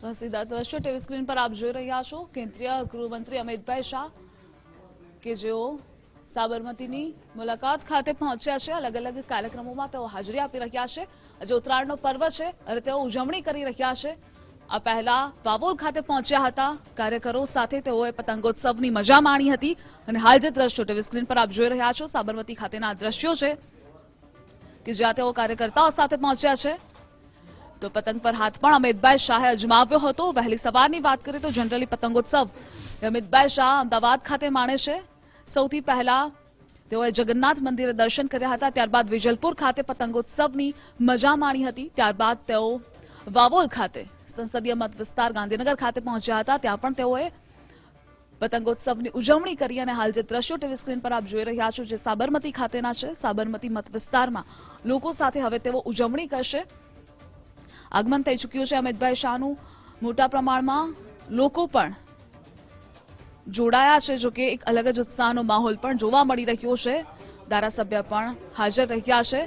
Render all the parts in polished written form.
તો સીધા દ્રશ્યો ટીવી સ્ક્રીન પર આપ જોઈ રહ્યા છો કેન્દ્રીય ગૃહમંત્રી અમિતભાઈ શાહ કે જેઓ સાબરમતીની મુલાકાત ખાતે પહોંચ્યા છે। અલગ અલગ કાર્યક્રમોમાં તેઓ હાજરી આપી રહ્યા છે। આજે ઉત્તરાયણનો પર્વ છે અને તેઓ ઉજવણી કરી રહ્યા છે। આ પહેલા વાવોલ ખાતે પહોંચ્યા હતા। કાર્યકરો સાથે તેઓએ પતંગોત્સવની મજા માણી હતી અને હાલ જે દ્રશ્યો ટીવી સ્ક્રીન પર આપ જોઈ રહ્યા છો સાબરમતી ખાતેના દ્રશ્યો છે કે જ્યાં તેઓ કાર્યકર્તાઓ સાથે પહોંચ્યા છે। તો પતંગ પર હાથ પણ અમિતભાઈ શાહે અજમાવ્યો હતો। વહેલી સવારની વાત કરીએ તો જનરલી પતંગોત્સવ અમિતભાઈ શાહ અમદાવાદ ખાતે માણે છે। સૌથી પહેલા તેઓએ જગન્નાથ મંદિરે દર્શન કર્યા હતા, ત્યારબાદ વિજલપુર ખાતે પતંગોત્સવની મજા માણી હતી। ત્યારબાદ તેઓ વાવોલ ખાતે સંસદીય મત વિસ્તાર ગાંધીનગર ખાતે પહોંચ્યા હતા, ત્યાં પણ તેઓએ પતંગોત્સવની ઉજવણી કરી અને હાલ જે દ્રશ્યો ટીવી સ્ક્રીન પર આપ જોઈ રહ્યા છો જે સાબરમતી ખાતેના છે, સાબરમતી મત વિસ્તારમાં લોકો સાથે હવે તેઓ ઉજવણી કરશે। આગમન થઈ ચૂક્યું છે અમિતભાઈ શાહનું। મોટા પ્રમાણમાં લોકો પણ જોડાયા છે। જો કે એક અલગ જ ઉત્સાહનો માહોલ પણ જોવા મળી રહ્યો છે। ધારાસભ્ય પણ હાજર રહ્યા છે।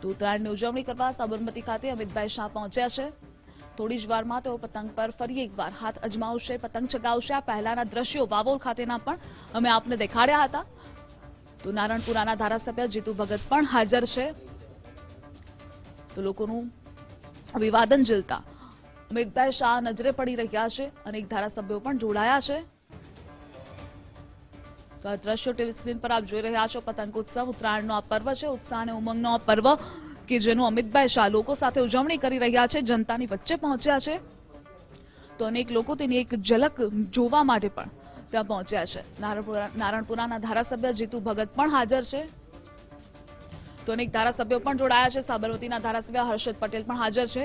તો ઉત્તરાયણની ઉજવણી કરવા સાબરમતી ખાતે અમિતભાઈ શાહ પહોંચ્યા છે। થોડી જ વારમાં તેઓ પતંગ પર ફરી એકવાર હાથ અજમાવશે, પતંગ ચગાવશે। આ પહેલાના દ્રશ્યો વાવોલ ખાતેના પણ અમે આપને દેખાડ્યા હતા। તો નારણપુરાના ધારાસભ્ય જીતુ ભગત પણ હાજર છે। તો લોકોનું અભિવાદન ઝીલતા અમિતભાઈ શાહ નજરે પડી રહ્યા છે। અનેક ધારાસભ્યો પણ જોડાયા છે। તો આ દ્રશ્યો ટીવી સ્ક્રીન પર આપ જોઈ રહ્યા છો। પતંગોત્સવ ઉત્તરાયણનો આ પર્વ છે, ઉત્સાહ અને ઉમંગનો આ પર્વ કે જેનું અમિતભાઈ શાહ લોકો સાથે ઉજવણી કરી રહ્યા છે, જનતાની વચ્ચે પહોંચ્યા છે। તો અનેક લોકો તેની એક ઝલક જોવા માટે પણ ત્યાં પહોંચ્યા છે। નારણપુરાના ધારાસભ્ય જીતુ ભગત પણ હાજર છે। તો અનેક ધારાસભ્યો પણ જોડાયા છે। સાબરમતીના ધારાસભ્ય હર્ષદ પટેલ પણ હાજર છે।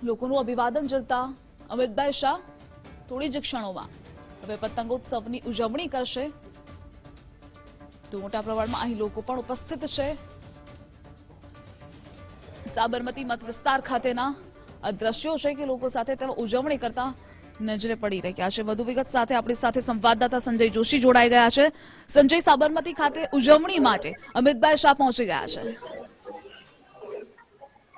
લોકોનું અભિવાદન ઝીલતા અમિતભાઈ શાહ થોડી જ ક્ષણોમાં હવે પતંગોત્સવની ઉજવણી કરશે। તો મોટા પ્રમાણમાં અહીં લોકો પણ ઉપસ્થિત છે। સાબરમતી મત વિસ્તાર ખાતેના આ દ્રશ્યો છે કે લોકો સાથે તેઓ ઉજવણી કરતા નજરે પડી રહ્યા છે। વધુ વિગત સાથે આપણી સાથે સંવાદદાતા સંજય જોશી જોડાઈ ગયા છે। સંજય, સાબરમતી ખાતે ઉજવણી માટે અમિતભાઈ શાહ પહોંચી ગયા છે।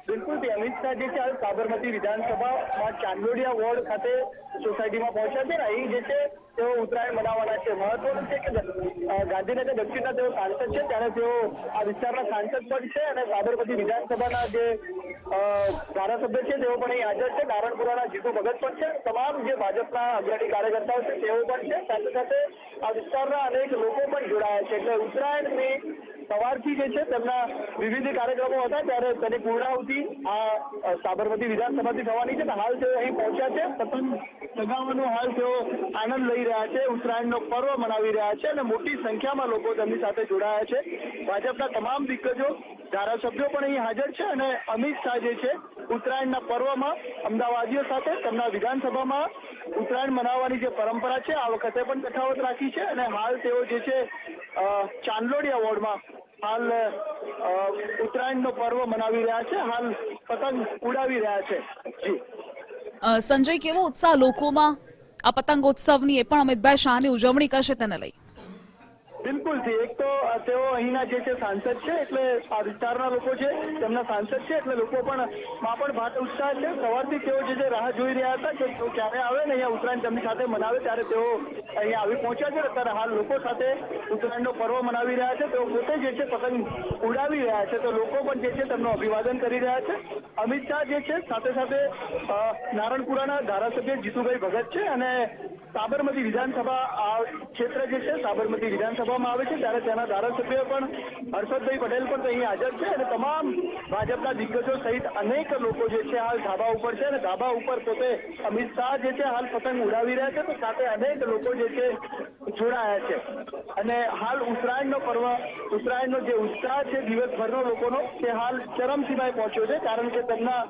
બિલકુલ, અમિત શાહ જે છે સાબરમતી વિધાનસભામાં ચાંદોડિયા વોર્ડ ખાતે સોસાયટીમાં પહોંચ્યા છે ને અહીં જે છે તેઓ ઉત્તરાયણ મનાવવાના છે। મહત્વનું છે કે ગાંધીનગર દક્ષિણના તેઓ સાંસદ છે, ત્યારે તેઓ આ વિસ્તારના સાંસદ પણ છે અને સાબરમતી વિધાનસભાના જે ધારાસભ્ય છે તેઓ પણ અહીં હાજર છે। નારણપુરાના જીતુ ભગત પણ છે, તમામ જે ભાજપના અગ્રણી કાર્યકર્તાઓ છે તેઓ પણ છે। સાથે સાથે આ વિસ્તારના અનેક લોકો પણ જોડાયા છે। એટલે ઉત્તરાયણની સવારથી જે છે તેમના વિવિધ કાર્યક્રમો હતા, ત્યારે તેની પૂર્ણાહુતિ આ સાબરમતી વિધાનસભાથી થવાની છે। હાલ તેઓ અહીં પહોંચ્યા છે, પતંગ ચગાવવાનો હાલ તેઓ આનંદ લઈ રહ્યા છે, ઉત્તરાયણનો પર્વ મનાવી રહ્યા છે અને મોટી સંખ્યામાં લોકો તેમની સાથે જોડાયા છે। ભાજપના તમામ દિગ્ગજો, ધારાસભ્યો પણ અહીં હાજર છે અને અમિત શાહ જે છે ઉત્તરાયણના પર્વમાં અમદાવાદીઓ સાથે તેમના વિધાનસભામાં ઉત્તરાયણ મનાવવાની જે પરંપરા છે આ વખતે પણ યથાવત રાખી છે અને હાલ તેઓ જે છે ચાંદલોડિયા વોર્ડમાં હાલ ઉત્તરાયણનો પર્વ મનાવી રહ્યા છે, હાલ પતંગ ઉડાવી રહ્યા છે। જી સંજય, કેવો ઉત્સાહ લોકોમાં આ પતંગોત્સવની, એ પણ અમિતભાઈ શાહની ઉજવણી કરશે તેને લઈ? બિલકુલ થી એક તો તેઓ અહીંના જે છે સાંસદ છે, એટલે આ વિસ્તારના લોકો છે તેમના સાંસદ છે, એટલે લોકો પણ ભારે ઉત્સાહ છે। સવારથી તેઓ જે છે રાહ જોઈ રહ્યા હતા કે તેઓ ક્યારે આવે ને અહીંયા ઉત્તરાયણ તેમની સાથે મનાવે, ત્યારે તેઓ અહીંયા આવી પહોંચ્યા છે। અત્યારે હાલ લોકો સાથે ઉત્તરાયણનો પર્વ મનાવી રહ્યા છે, તેઓ પોતે જે છે પતંગ ઉડાવી રહ્યા છે, તો લોકો પણ જે છે તેમનું અભિવાદન કરી રહ્યા છે। અમિત શાહ જે છે સાથે સાથે નારણપુરાના ધારાસભ્ય જીતુભાઈ ભગત છે અને સાબરમતી વિધાનસભા આ ક્ષેત્ર જે છે સાબરમતી વિધાનસભામાં આવે છે, ત્યારે તેના ધારાસભ્ય પણ હર્ષદભાઈ પટેલ પણ અહીં હાજર છે અને તમામ ભાજપના દિગ્ગજો સહિત અનેક લોકો જે છે હાલ ધાબા ઉપર છે અને ધાબા ઉપર પોતે અમિત શાહ જે છે હાલ પતંગ ઉડાવી રહ્યા છે, તો સાથે અનેક લોકો જે છે જોડાયા છે અને હાલ ઉત્તરાયણનો પર્વ, ઉત્તરાયણનો જે ઉત્સાહ છે દિવસભરનો લોકોનો, તે હાલ ચરમસીમાએ પહોંચ્યો છે, કારણ કે તેમના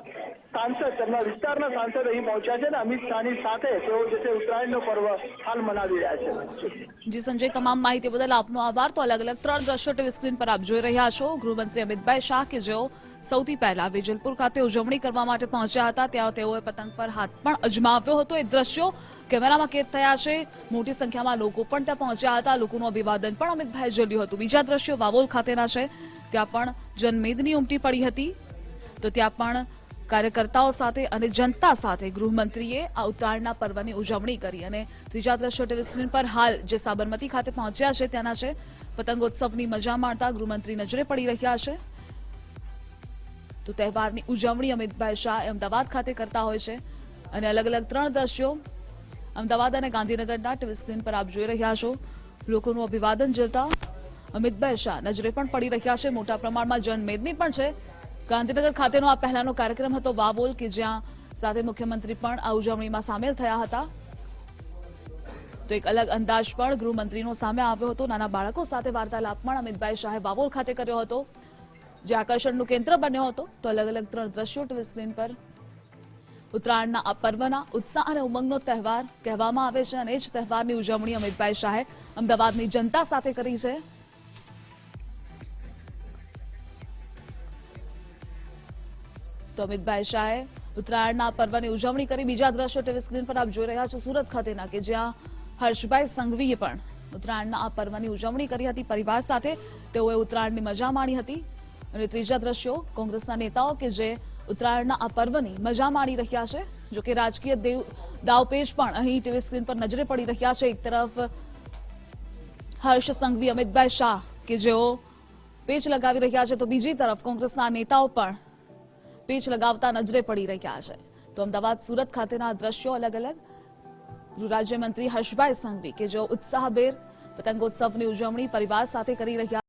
સાંસદ તેમના વિસ્તારના સાંસદ અહીં પહોંચ્યા છે અને અમિત શાહની સાથે તેઓ જે છે ઉત્તરાયણનો પર્વ હાલ મનાવી રહ્યા છે. જી સંજય, તમામ માહિતી બદલ આપનો આભાર. તો અલગ અલગ 3 દ્રશ્યો ટીવી સ્ક્રીન પર આપ જોઈ રહ્યા છો. ગૃહમંત્રી અમિતભાઈ શાહ કે જેઓ સૌથી પહેલા વેજલપુર ખાતે ઉજવણી કરવા માટે પહોંચ્યા હતા, ત્યાં તેઓએ પતંગ પર હાથ પણ અજમાવ્યો હતો. એ દ્રશ્યો કેમેરામાં કેદ થયા છે. મોટી સંખ્યામાં લોકો પણ ત્યાં પહોંચ્યા હતા. લોકોનું અભિવાદન પણ અમિતભાઈ ઝલ્યું હતું. બીજા દ્રશ્યો વાવોલ ખાતેના છે. ત્યાં પણ જનમેદની ઉમટી પડી હતી. તો ત્યાં પણ કાર્યકર્તાઓ સાથે અને જનતા સાથે ગૃહમંત્રીએ આ ઉત્તરાયણના પર્વની ઉજવણી કરી. અને ત્રીજા દ્રશ્યો ટીવી સ્ક્રીન પર હાલ જે સાબરમતી ખાતે પહોંચ્યા છે ત્યાંના છે. પતંગોત્સવની મજા માણતા ગૃહમંત્રી નજરે પડી રહ્યા છે. તો તહેવારની ઉજવણી અમિતભાઈ શાહ અમદાવાદ ખાતે કરતા હોય છે. અને અલગ અલગ 3 દ્રશ્યો અમદાવાદ અને ગાંધીનગરના ટીવી સ્ક્રીન પર આપ જોઈ રહ્યા છો. લોકોનું અભિવાદન ઝીલતા અમિતભાઈ શાહ નજરે પણ પડી રહ્યા છે. મોટા પ્રમાણમાં જનમેદની પણ છે. ગાંધીનગર ખાતેનો આ પહેલાનો કાર્યક્રમ હતો વાવોલ, કે જ્યાં સાથે મુખ્યમંત્રી પણ આ ઉજવણીમાં સામેલ થયા હતા. તો એક અલગ અંદાજ પણ ગૃહમંત્રીનો સામે આવ્યો હતો. નાના બાળકો સાથે વાર્તાલાપ પણ અમિતભાઈ શાહે વાવોલ ખાતે કર્યો હતો, જે આકર્ષણનું કેન્દ્ર બન્યો હતો. તો અલગ અલગ 3 દ્રશ્યો ટીવી સ્ક્રીન પર ઉત્તરાયણના આ પર્વના ઉત્સાહ અને ઉમંગનો તહેવાર કહેવામાં આવે છે. અને એ જ તહેવારની ઉજવણી અમિતભાઈ શાહે અમદાવાદની જનતા સાથે કરી છે. તો અમિતભાઈ શાહે ઉત્તરાયણના પર્વની ઉજવણી કરી. બીજા દ્રશ્યો ટીવી સ્ક્રીન પર આપ જોઈ રહ્યા છો સુરત ખાતેના, કે જ્યાં હર્ષભાઈ સંઘવીએ પણ ઉત્તરાયણના આ પર્વની ઉજવણી કરી હતી પરિવાર સાથે. તેઓએ ઉત્તરાયણની મજા માણી હતી. અને ત્રીજા દ્રશ્યો કોંગ્રેસના નેતાઓ કે જે ઉત્તરાયણના આ પર્વની મજા માણી રહ્યા છે. જો કે રાજકીય દાવપેચ પણ અહીં ટીવી સ્ક્રીન પર નજરે પડી રહ્યા છે. એક તરફ હર્ષ સંઘવી, અમિતભાઈ શાહ કે જેઓ પેચ લગાવી રહ્યા છે, તો બીજી તરફ કોંગ્રેસના નેતાઓ પણ પેચ લગાવતા નજરે પડી રહ્યા છે. તો અમદાવાદ, સુરત ખાતેના દ્રશ્યો અલગ અલગ. ગૃહ રાજ્યમંત્રી હર્ષભાઈ સંઘવી કે જેઓ ઉત્સાહભેર પતંગોત્સવની ઉજવણી પરિવાર સાથે કરી રહ્યા